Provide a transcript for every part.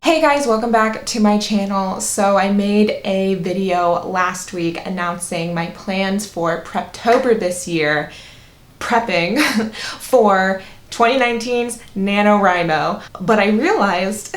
Hey guys, welcome back to my channel. So I made a video last week announcing my plans for Preptober this year, prepping for 2019's NaNoWriMo, but I realized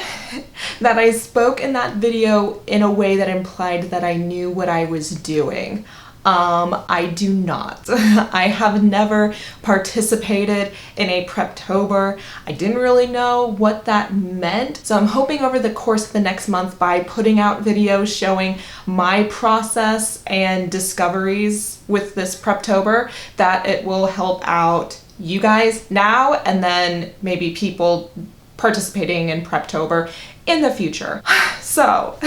that I spoke in that video in a way that implied that I knew what I was doing. I do not. I have never participated in a Preptober. I didn't really know what that meant. So I'm hoping over the course of the next month, by putting out videos showing my process and discoveries with this Preptober, that it will help out you guys now and then maybe people participating in Preptober in the future. So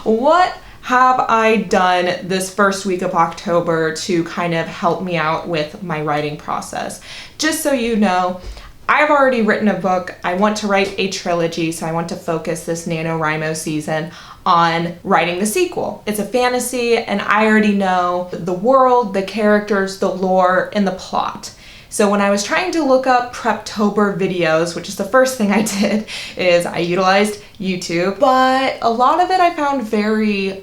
what have I done this first week of October to kind of help me out with my writing process? Just so you know, I've already written a book. I want to write a trilogy, so I want to focus this NaNoWriMo season on writing the sequel. It's a fantasy, and I already know the world, the characters, the lore, and the plot. So when I was trying to look up Preptober videos, which is the first thing I did, is I utilized YouTube, but a lot of it I found very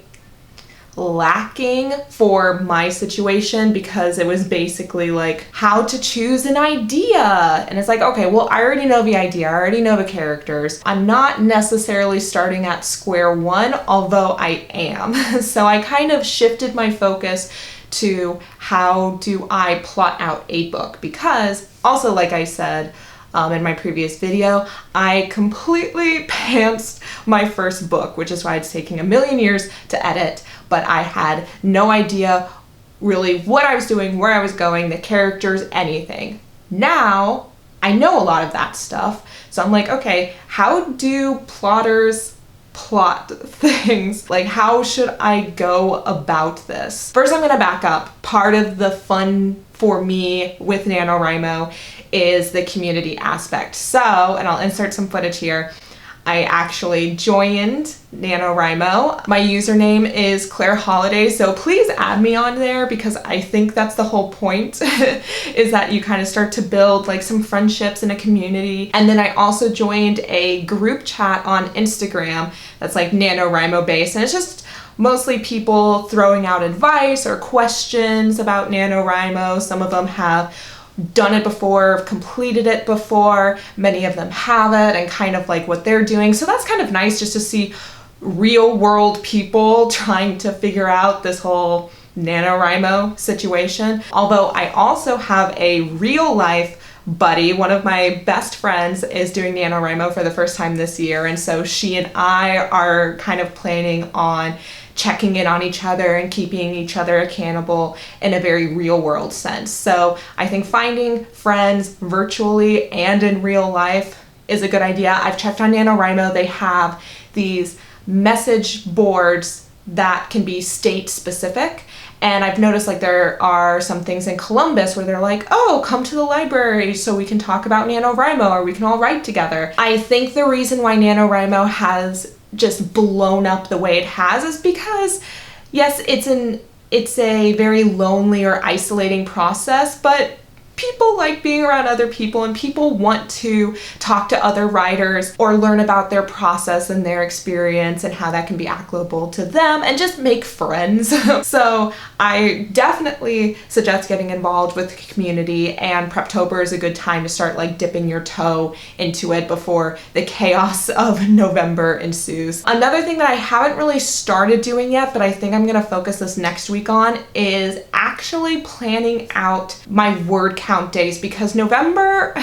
lacking for my situation, because it was basically like how to choose an idea, and it's like, okay, well, I already know the idea, I already know the characters. I'm not necessarily starting at square one, although I am. So I kind of shifted my focus to how do I plot out a book, because also, like I said in my previous video, I completely pantsed my first book, which is why it's taking a million years to edit, but I had no idea really what I was doing, where I was going, the characters, anything. Now, I know a lot of that stuff, so I'm like, okay, how do plotters plot things? Like, how should I go about this? First, I'm gonna back up. Part of the fun for me with NaNoWriMo is the community aspect. So, and I'll insert some footage here, I actually joined NaNoWriMo. My username is Claire Holiday, so please add me on there, because I think that's the whole point, is that you kind of start to build like some friendships in a community. And then I also joined a group chat on Instagram that's like NaNoWriMo based, and it's just mostly people throwing out advice or questions about NaNoWriMo. Some of them have done it before, completed it before, many of them have it, and kind of like what they're doing. So that's kind of nice just to see real world people trying to figure out this whole NaNoWriMo situation. Although I also have a real life buddy. One of my best friends is doing NaNoWriMo for the first time this year, and so she and I are kind of planning on checking in on each other and keeping each other accountable in a very real world sense. So I think finding friends virtually and in real life is a good idea. I've checked on NaNoWriMo. They have these message boards that can be state specific. And I've noticed like there are some things in Columbus where they're like, oh, come to the library so we can talk about NaNoWriMo, or we can all write together. I think the reason why NaNoWriMo has just blown up the way it has is because, yes, it's a very lonely or isolating process, but people like being around other people, and people want to talk to other writers or learn about their process and their experience and how that can be applicable to them, and just make friends. So I definitely suggest getting involved with the community, and Preptober is a good time to start like dipping your toe into it before the chaos of November ensues. Another thing that I haven't really started doing yet, but I think I'm gonna focus this next week on, is actually planning out my word count days, because November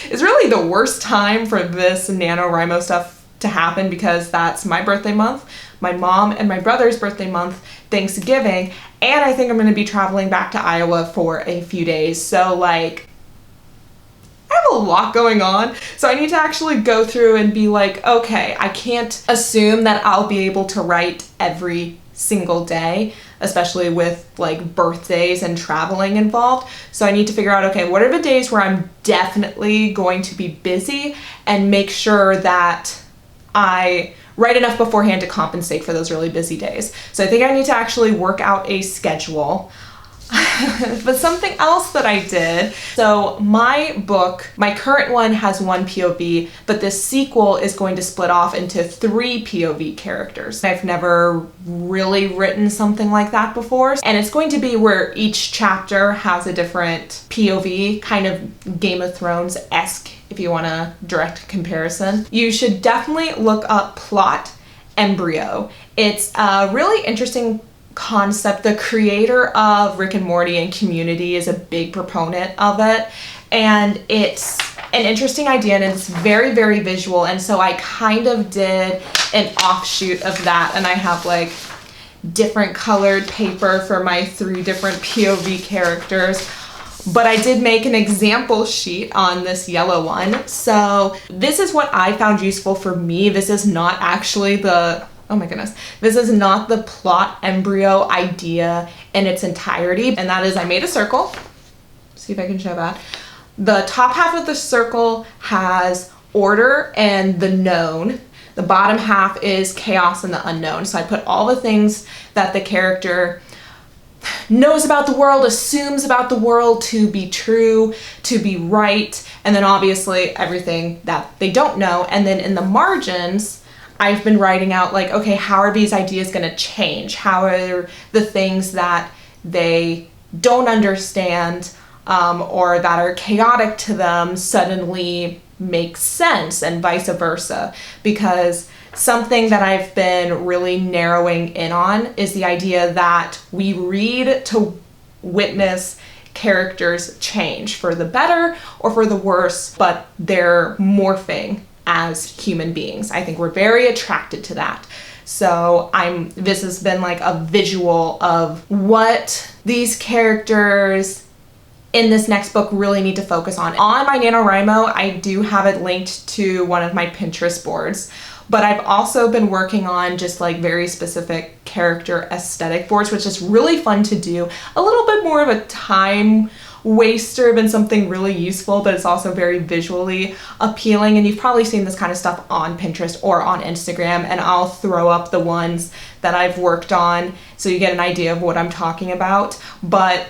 is really the worst time for this NaNoWriMo stuff to happen, because that's my birthday month, my mom and my brother's birthday month, Thanksgiving, and I think I'm going to be traveling back to Iowa for a few days. So like, I have a lot going on, so I need to actually go through and be like, okay, I can't assume that I'll be able to write every single day, especially with like birthdays and traveling involved. So I need to figure out, okay, what are the days where I'm definitely going to be busy, and make sure that I write enough beforehand to compensate for those really busy days. So I think I need to actually work out a schedule. But something else that I did, so my book, my current one has one POV, but this sequel is going to split off into 3 POV characters. I've never really written something like that before, and it's going to be where each chapter has a different POV, kind of Game of Thrones-esque, if you want a direct comparison. You should definitely look up Plot Embryo. It's a really interesting concept. The creator of Rick and Morty and Community is a big proponent of it, and it's an interesting idea, and it's very, very visual, and so I kind of did an offshoot of that, and I have like different colored paper for my 3 different POV characters. But I did make an example sheet on this yellow one. So this is what I found useful for me. This is not actually oh my goodness, this is not the Plot Embryo idea in its entirety. And that is, I made a circle. See if I can show that. The top half of the circle has order and the known. The bottom half is chaos and the unknown. So I put all the things that the character knows about the world, assumes about the world to be true, to be right, and then obviously everything that they don't know. And then in the margins, I've been writing out like, okay, how are these ideas going to change? How are the things that they don't understand or that are chaotic to them suddenly make sense, and vice versa? Because something that I've been really narrowing in on is the idea that we read to witness characters change for the better or for the worse, but they're morphing as human beings. I think we're very attracted to that. So this has been like a visual of what these characters in this next book really need to focus on. On my NaNoWriMo, I do have it linked to one of my Pinterest boards, but I've also been working on just like very specific character aesthetic boards, which is really fun to do. A little bit more of a time waster than something really useful, but it's also very visually appealing. And you've probably seen this kind of stuff on Pinterest or on Instagram, and I'll throw up the ones that I've worked on so you get an idea of what I'm talking about. But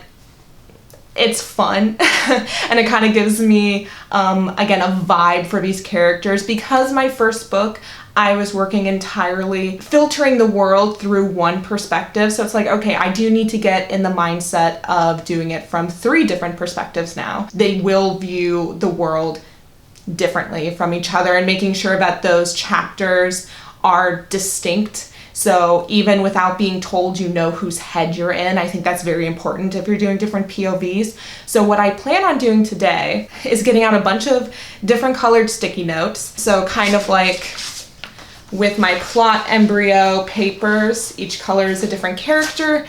it's fun and it kind of gives me, again, a vibe for these characters. Because my first book, I was working entirely filtering the world through one perspective. So it's like, okay, I do need to get in the mindset of doing it from 3 different perspectives now. They will view the world differently from each other, and making sure that those chapters are distinct. So even without being told, you know whose head you're in. I think that's very important if you're doing different POVs. So what I plan on doing today is getting out a bunch of different colored sticky notes. So kind of like with my Plot Embryo papers, each color is a different character,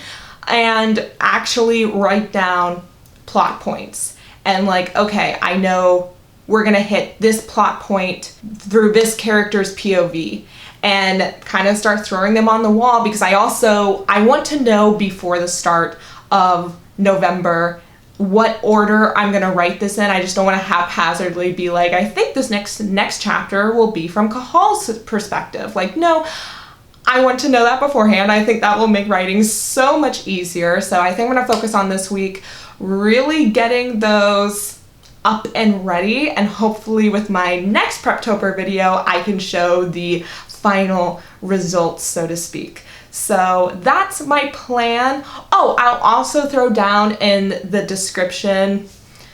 and actually write down plot points. And like, okay, I know we're gonna hit this plot point through this character's POV, and kind of start throwing them on the wall, because I want to know before the start of November what order I'm gonna write this in. I just don't want to haphazardly be like, I think this next chapter will be from Cahal's perspective. Like, no, I want to know that beforehand. I think that will make writing so much easier. So I think I'm gonna focus on this week really getting those up and ready, and hopefully with my next Preptober video I can show the final results, so to speak. So that's my plan. Oh, I'll also throw down in the description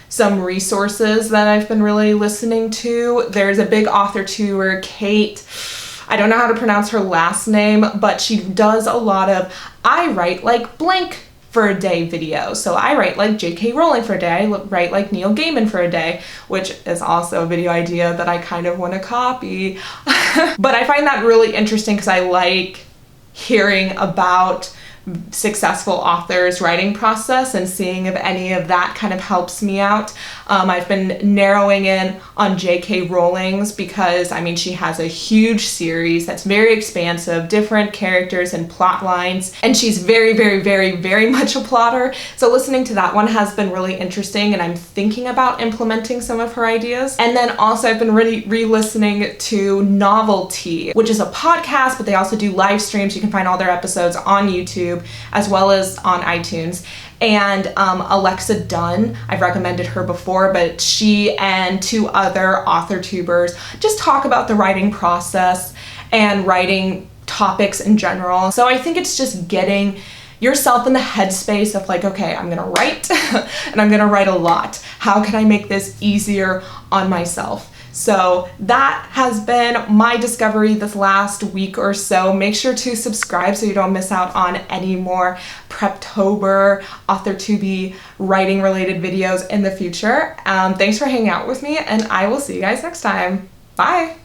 some resources that I've been really listening to. There's a big author tour, Kate, I don't know how to pronounce her last name, but she does a lot of I write like blank for a day videos. So I write like J.K. Rowling for a day, I write like Neil Gaiman for a day, which is also a video idea that I kind of want to copy. But I find that really interesting because I like hearing about successful authors' writing process and seeing if any of that kind of helps me out. I've been narrowing in on J.K. Rowling's because, I mean, she has a huge series that's very expansive, different characters and plot lines, and she's very, very, very, very much a plotter. So listening to that one has been really interesting, and I'm thinking about implementing some of her ideas. And then also I've been really re-listening to Novelty, which is a podcast, but they also do live streams. You can find all their episodes on YouTube. YouTube as well as on iTunes. And Alexa Dunn, I've recommended her before, but she and 2 other author tubers just talk about the writing process and writing topics in general. So I think it's just getting yourself in the headspace of like, okay, I'm gonna write and I'm gonna write a lot. How can I make this easier on myself? So that has been my discovery this last week or so. Make sure to subscribe so you don't miss out on any more Preptober AuthorTube writing related videos in the future. Thanks for hanging out with me, and I will see you guys next time. Bye.